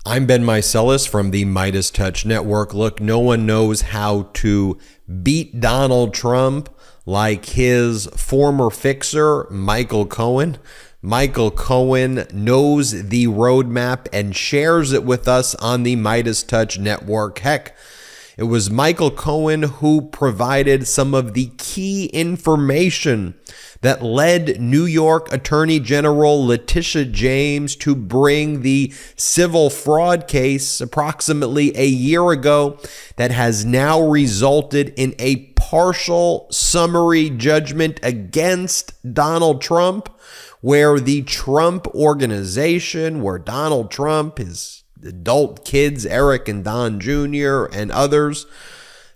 I'm Ben Meiselas from the MeidasTouch Network. Look, no one knows how to beat Donald Trump like his former fixer, Michael Cohen. Michael Cohen knows the roadmap and shares it with us on the MeidasTouch Network. Heck, it was Michael Cohen who provided some of the key information that led New York Attorney General Letitia James to bring the civil fraud case approximately a year ago that has now resulted in a partial summary judgment against Donald Trump, where the Trump organization, where Donald Trump, his adult kids, Eric and Don Jr., and others,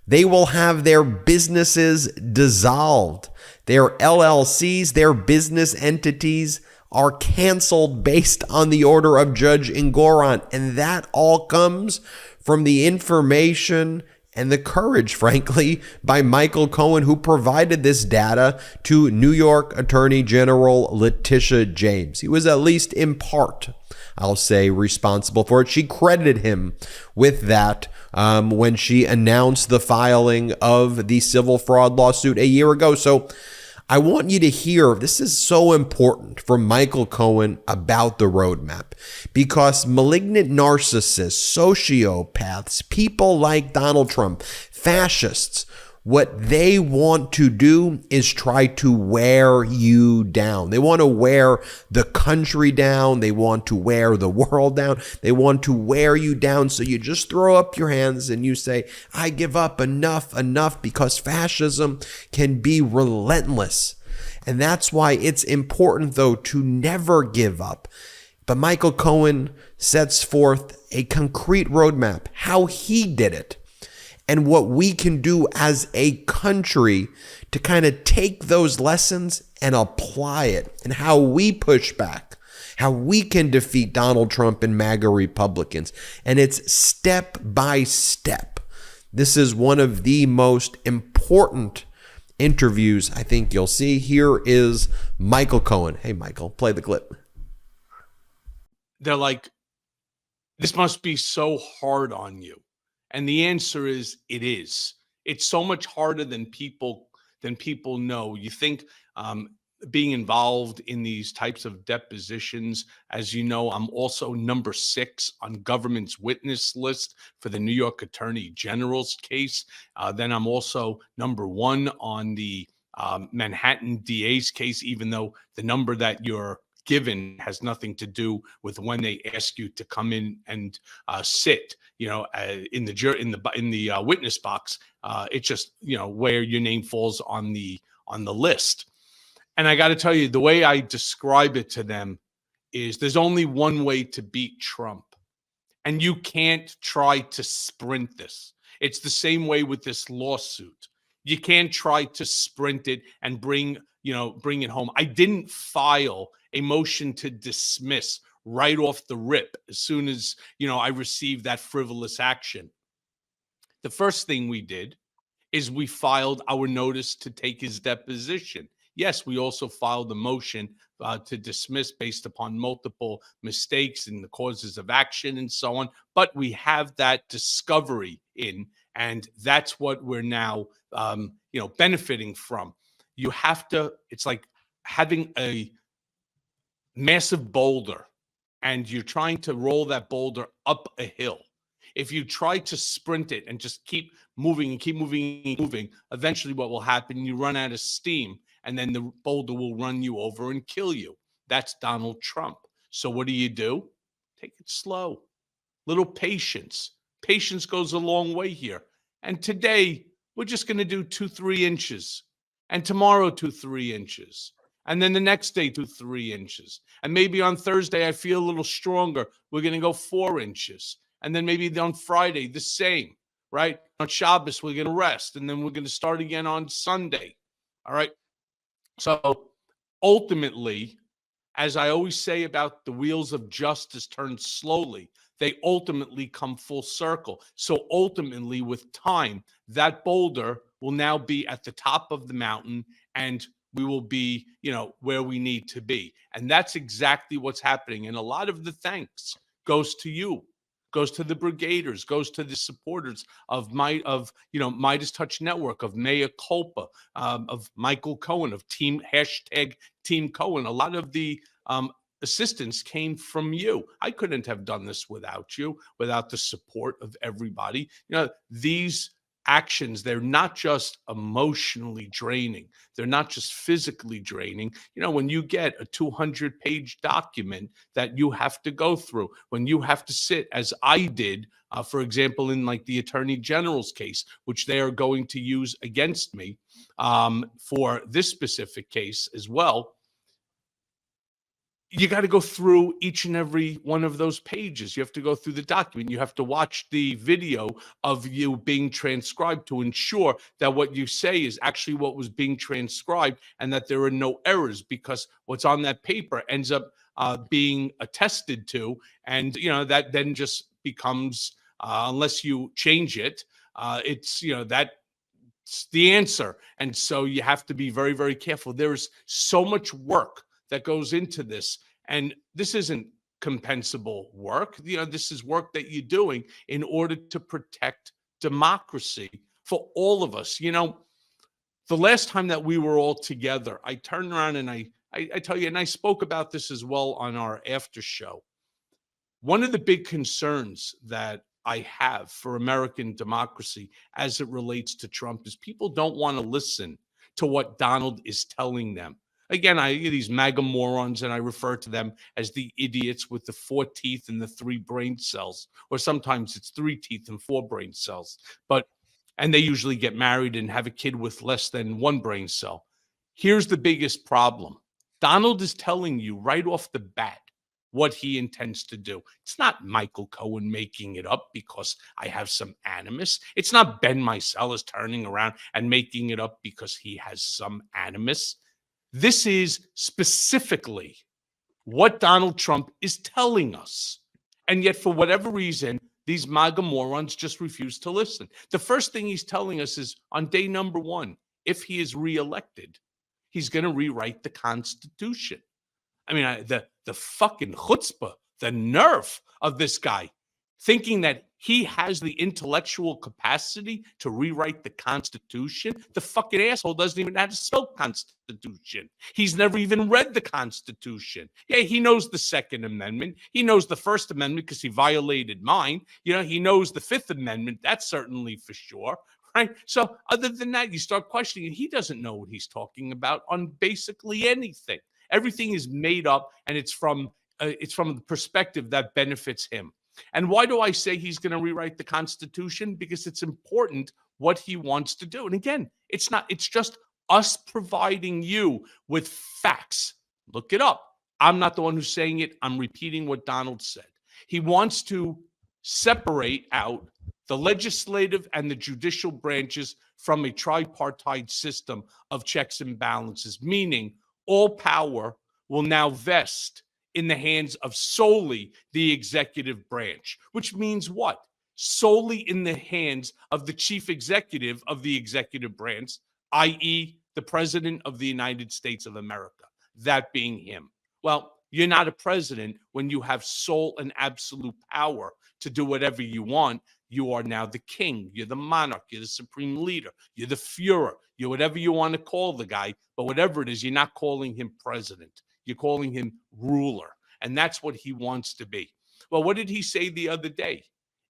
they will have their businesses dissolved. Their LLCs, their business entities, are canceled based on the order of Judge Engoron. And that all comes from the information and the courage, frankly, by Michael Cohen, who provided this data to New York Attorney General Letitia James. He was at least in part, I'll say, responsible for it. She credited him with that when she announced the filing of the civil fraud lawsuit a year ago. So I want you to hear, this is so important from Michael Cohen about the roadmap, because malignant narcissists, sociopaths, people like Donald Trump, fascists, what they want to do is try to wear you down. They want to wear the country down. They want to wear the world down. They want to wear you down. So you just throw up your hands and you say, I give up, enough, because fascism can be relentless. And that's why it's important, though, to never give up. But Michael Cohen sets forth a concrete roadmap, how he did it, and what we can do as a country to kind of take those lessons and apply it, and how we push back, how we can defeat Donald Trump and MAGA Republicans. And it's step by step. This is one of the most important interviews I think you'll see. Here is Michael Cohen. Hey, Michael, play the clip. They're like, this must be so hard on you. And the answer is, it is. It's so much harder than people know. You think being involved in these types of depositions, as you know, I'm also number 6 on government's witness list for the New York Attorney General's case. Then I'm also number 1 on the Manhattan DA's case, even though the number that you're given has nothing to do with when they ask you to come in and sit, in the witness box. It's just, where your name falls on the list. And I got to tell you, the way I describe it to them is there's only one way to beat Trump, and you can't try to sprint this. It's the same way with this lawsuit. You can't try to sprint it and bring it home. I didn't file a motion to dismiss right off the rip as soon as, I received that frivolous action. The first thing we did is we filed our notice to take his deposition. Yes, we also filed a motion to dismiss based upon multiple mistakes in the causes of action and so on. But we have that discovery in, and that's what we're now, benefiting from. You have to, it's like having a massive boulder and you're trying to roll that boulder up a hill. If you try to sprint it and just keep moving and keep moving and moving, eventually what will happen, you run out of steam and then the boulder will run you over and kill you. That's Donald Trump. So what do? Take it slow. Little patience. Patience goes a long way here. And today, we're just going to do 2-3 inches. And tomorrow, 2-3 inches. And then the next day, 2-3 inches. And maybe on Thursday, I feel a little stronger. We're going to go 4 inches. And then maybe on Friday, the same, right? On Shabbos, we're going to rest. And then we're going to start again on Sunday. All right? So ultimately, as I always say about the wheels of justice turn slowly, they ultimately come full circle. So ultimately, with time, that boulder will now be at the top of the mountain and we will be, where we need to be. And that's exactly what's happening. And a lot of the thanks goes to you, goes to the brigaders, goes to the supporters of MeidasTouch Network, of Mea Culpa, of Michael Cohen, of Team Cohen. A lot of the assistance came from you. I couldn't have done this without you, without the support of everybody. These actions, they're not just emotionally draining, they're not just physically draining. When you get a 200-page document that you have to go through, when you have to sit, as I did, for example, in like the Attorney General's case, which they are going to use against me for this specific case as well, you got to go through each and every one of those pages. You have to go through the document. You have to watch the video of you being transcribed to ensure that what you say is actually what was being transcribed and that there are no errors, because what's on that paper ends up being attested to. And, that then just becomes, unless you change it, it's the answer. And so you have to be very, very careful. There's so much work that goes into this. And this isn't compensable work. This is work that you're doing in order to protect democracy for all of us. The last time that we were all together, I turned around and I tell you, and I spoke about this as well on our after show. One of the big concerns that I have for American democracy as it relates to Trump is people don't want to listen to what Donald is telling them. Again, I hear these MAGA morons, and I refer to them as the idiots with the 4 teeth and the 3 brain cells, or sometimes it's 3 teeth and 4 brain cells. And they usually get married and have a kid with less than 1 brain cell. Here's the biggest problem. Donald is telling you right off the bat what he intends to do. It's not Michael Cohen making it up because I have some animus. It's not Ben Meiselas turning around and making it up because he has some animus. This is specifically what Donald Trump is telling us. And yet, for whatever reason, these MAGA morons just refuse to listen. The first thing he's telling us is on day number 1, if he is reelected, he's going to rewrite the Constitution. I mean, the fucking chutzpah, the nerve of this guy, thinking that he has the intellectual capacity to rewrite the Constitution. The fucking asshole doesn't even know how to spell Constitution. He's never even read the Constitution. Yeah, he knows the Second Amendment. He knows the First Amendment because he violated mine. He knows the Fifth Amendment. That's certainly for sure. Right? So other than that, you start questioning, he doesn't know what he's talking about on basically anything. Everything is made up, and it's from the perspective that benefits him. And why do I say he's going to rewrite the Constitution? Because it's important what he wants to do. And again, it's just us providing you with facts. Look it up. I'm not the one who's saying it. I'm repeating what Donald said. He wants to separate out the legislative and the judicial branches from a tripartite system of checks and balances, meaning all power will now vest in the hands of solely the executive branch, which means what? Solely in the hands of the chief executive of the executive branch, i.e., the president of the United States of America, that being him. Well, you're not a president when you have sole and absolute power to do whatever you want. You are now the king. You're the monarch. You're the supreme leader. You're the Führer. You're whatever you want to call the guy. But whatever it is, you're not calling him president. You're calling him ruler. And that's what he wants to be. Well, what did he say the other day?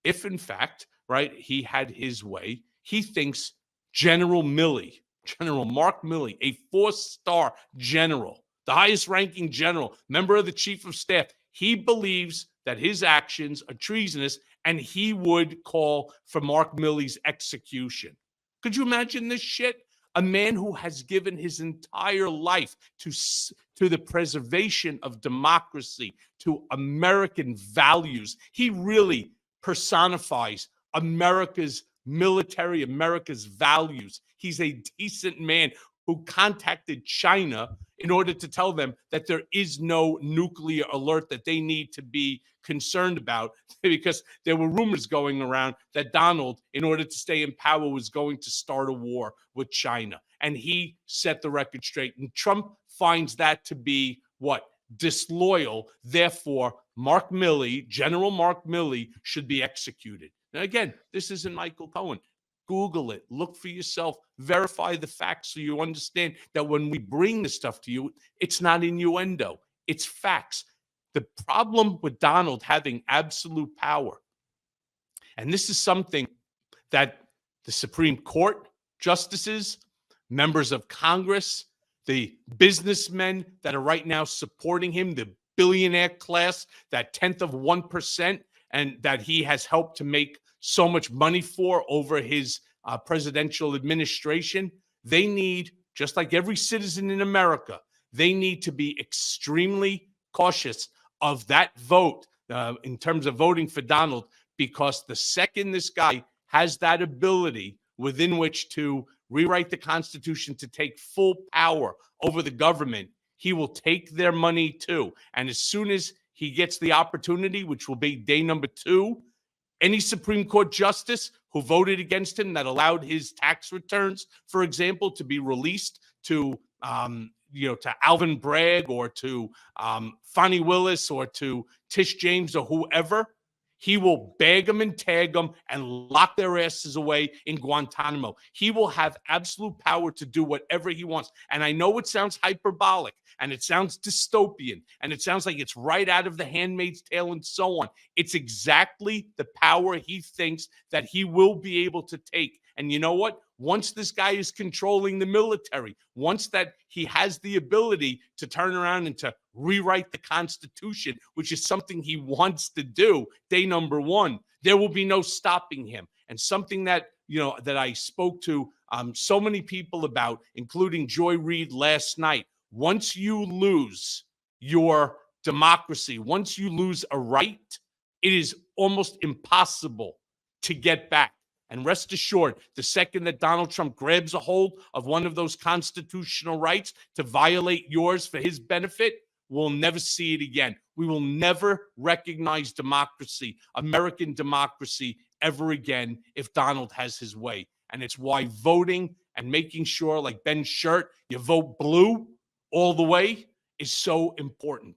If, in fact, right, he had his way, he thinks General Mark Milley, a 4-star general, the highest ranking general, member of the chief of staff, he believes that his actions are treasonous, and he would call for Mark Milley's execution. Could you imagine this shit? A man who has given his entire life to the preservation of democracy, to American values. He really personifies America's military, America's values. He's a decent man who contacted China in order to tell them that there is no nuclear alert that they need to be concerned about, because there were rumors going around that Donald, in order to stay in power, was going to start a war with China. And he set the record straight. And Trump finds that to be what? disloyal. Therefore, Mark Milley, General Mark Milley, should be executed. Now, again, this isn't Michael Cohen. Google it, look for yourself, verify the facts so you understand that when we bring this stuff to you, it's not innuendo, it's facts. The problem with Donald having absolute power, and this is something that the Supreme Court justices, members of Congress, the businessmen that are right now supporting him, the billionaire class, that 10th of 1%, and that he has helped to make so much money for over his presidential administration, they need, just like every citizen in America, they need to be extremely cautious of that vote in terms of voting for Donald, because the second this guy has that ability within which to rewrite the Constitution to take full power over the government, he will take their money too. And as soon as he gets the opportunity, which will be day number 2, any Supreme Court justice who voted against him, that allowed his tax returns, for example, to be released to to Alvin Bragg or to Fani Willis or to Tish James or whoever, he will bag them and tag them and lock their asses away in Guantanamo. He will have absolute power to do whatever he wants. And I know it sounds hyperbolic and it sounds dystopian and it sounds like it's right out of The Handmaid's Tale and so on. It's exactly the power he thinks that he will be able to take. And you know what? Once this guy is controlling the military, once that he has the ability to turn around and to rewrite the Constitution, which is something he wants to do, day number 1, there will be no stopping him. And something that, that I spoke to so many people about, including Joy Reid last night, once you lose your democracy, once you lose a right, it is almost impossible to get back. And rest assured, the second that Donald Trump grabs a hold of one of those constitutional rights to violate yours for his benefit, we'll never see it again. We will never recognize democracy, American democracy, ever again if Donald has his way. And it's why voting and making sure, like Ben's shirt, you vote blue all the way is so important.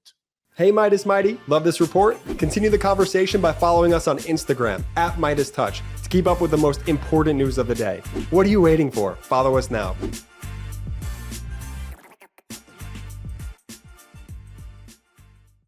Hey Midas Mighty, love this report? Continue the conversation by following us on Instagram @MeidasTouch to keep up with the most important news of the day. What are you waiting for? Follow us now.